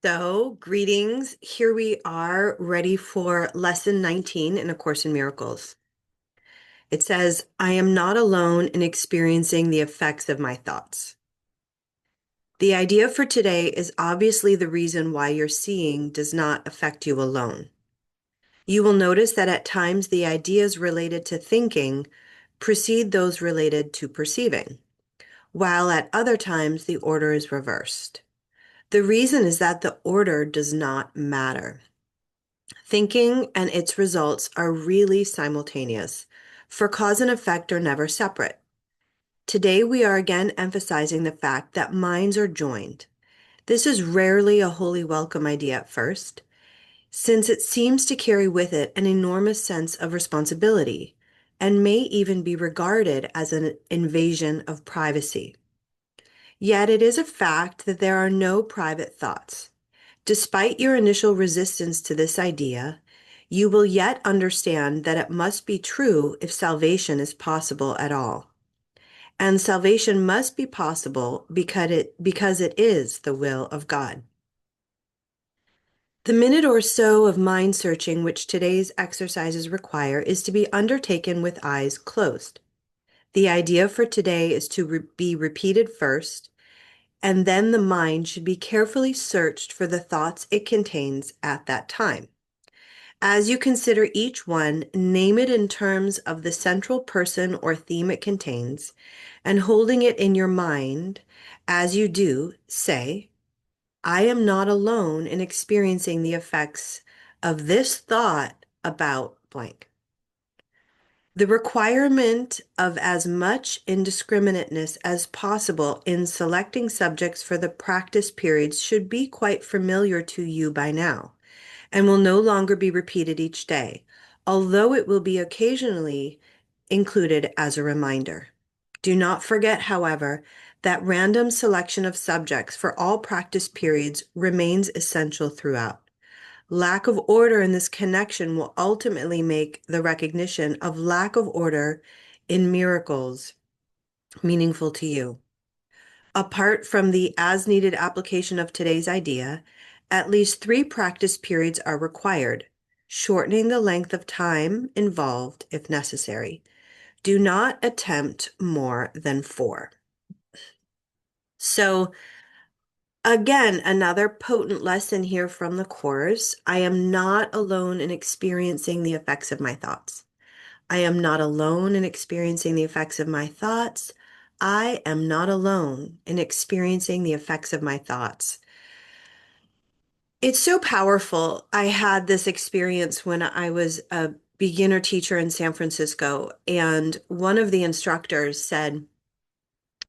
So, greetings. Here we are, ready for lesson 19 in A Course in Miracles. It says, I am not alone in experiencing the effects of my thoughts. The idea for today is obviously the reason why your seeing does not affect you alone. You will notice that at times the ideas related to thinking precede those related to perceiving, while at other times the order is reversed. The reason is that the order does not matter. Thinking and its results are really simultaneous, for cause and effect are never separate. Today, we are again emphasizing the fact that minds are joined. This is rarely a wholly welcome idea at first, since it seems to carry with it an enormous sense of responsibility and may even be regarded as an invasion of privacy. Yet it is a fact that there are no private thoughts. Despite your initial resistance to this idea, you will yet understand that it must be true if salvation is possible at all. And salvation must be possible because it is the will of God. The minute or so of mind searching which today's exercises require is to be undertaken with eyes closed. The idea for today is to be repeated first, and then the mind should be carefully searched for the thoughts it contains at that time. As you consider each one, name it in terms of the central person or theme it contains, and holding it in your mind, as you do, say, I am not alone in experiencing the effects of this thought about blank. The requirement of as much indiscriminateness as possible in selecting subjects for the practice periods should be quite familiar to you by now, and will no longer be repeated each day, although it will be occasionally included as a reminder. Do not forget, however, that random selection of subjects for all practice periods remains essential throughout. Lack of order in this connection will ultimately make the recognition of lack of order in miracles meaningful to you. Apart from the as-needed application of today's idea, at least 3 practice periods are required, shortening the length of time involved if necessary. Do not attempt more than 4. So, again, another potent lesson here from the Course. I am not alone in experiencing the effects of my thoughts. I am not alone in experiencing the effects of my thoughts. I am not alone in experiencing the effects of my thoughts. It's so powerful. I had this experience when I was a beginner teacher in San Francisco, and one of the instructors said,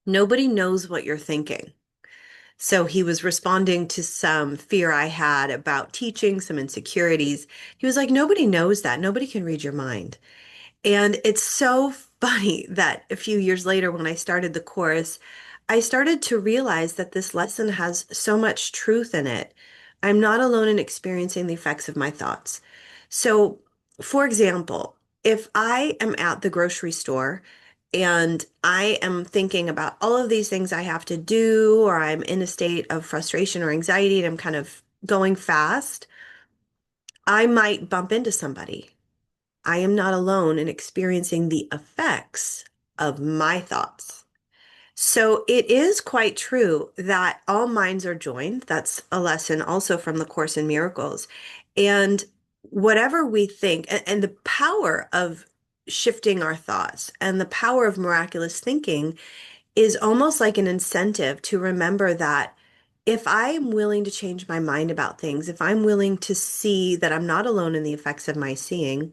nobody knows what you're thinking. So he was responding to some fear I had about teaching, some insecurities. He was like, nobody knows that. Nobody can read your mind. And it's so funny that a few years later, when I started the course, I started to realize that this lesson has so much truth in it. I'm not alone in experiencing the effects of my thoughts. So, for example, if I am at the grocery store and I am thinking about all of these things I have to do, or I'm in a state of frustration or anxiety and I'm kind of going fast, I might bump into somebody. I am not alone in experiencing the effects of my thoughts. So it is quite true that all minds are joined. That's a lesson also from the Course in Miracles. And whatever we think, and the power of shifting our thoughts and the power of miraculous thinking is almost like an incentive to remember that if I am willing to change my mind about things, if I'm willing to see that I'm not alone in the effects of my seeing,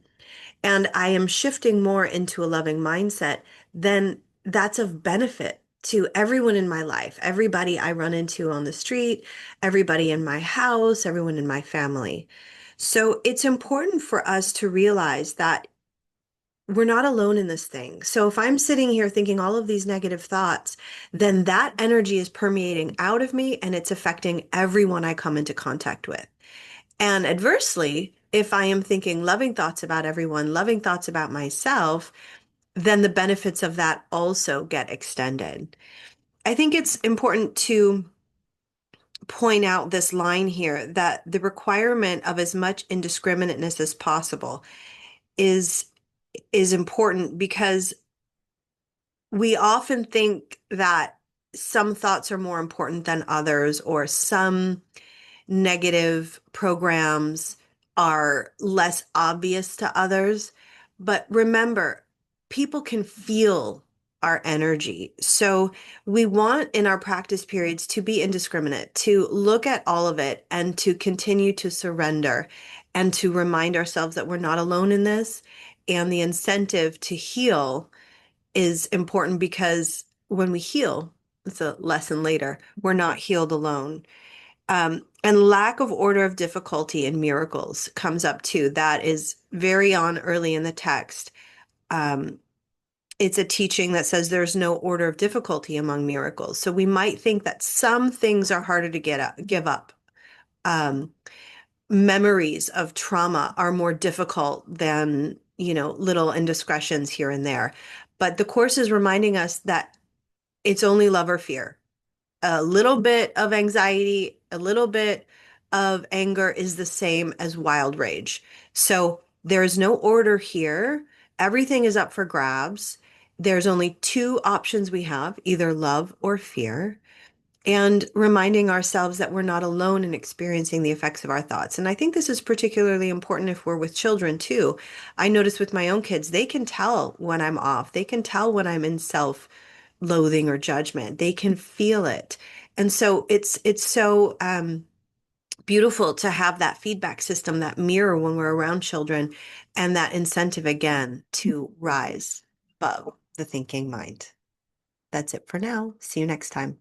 and I am shifting more into a loving mindset, then that's of benefit to everyone in my life, everybody I run into on the street, everybody in my house, everyone in my family. So it's important for us to realize that we're not alone in this thing. So if I'm sitting here thinking all of these negative thoughts, then that energy is permeating out of me and it's affecting everyone I come into contact with. And adversely, if I am thinking loving thoughts about everyone, loving thoughts about myself, then the benefits of that also get extended. I think it's important to point out this line here that the requirement of as much indiscriminateness as possible is is important because we often think that some thoughts are more important than others, or some negative programs are less obvious to others. But remember, people can feel our energy. So we want in our practice periods to be indiscriminate, to look at all of it and to continue to surrender and to remind ourselves that we're not alone in this. And the incentive to heal is important because when we heal, it's a lesson later, we're not healed alone. And lack of order of difficulty in miracles comes up too. That is very on early in the text. Um, it's a teaching that says there's no order of difficulty among miracles. So we might think that some things are harder to give up. Um, Memories of trauma are more difficult than, little indiscretions here and there. But the Course is reminding us that it's only love or fear. A little bit of anxiety, a little bit of anger is the same as wild rage. So there's no order here. Everything is up for grabs. There's only two options we have, either love or fear, and reminding ourselves that we're not alone in experiencing the effects of our thoughts. And I think this is particularly important if we're with children too. I notice with my own kids, they can tell when I'm off. They can tell when I'm in self-loathing or judgment. They can feel it. And so it's so beautiful to have that feedback system, that mirror when we're around children, and that incentive again to rise above the thinking mind. That's it for now. See you next time.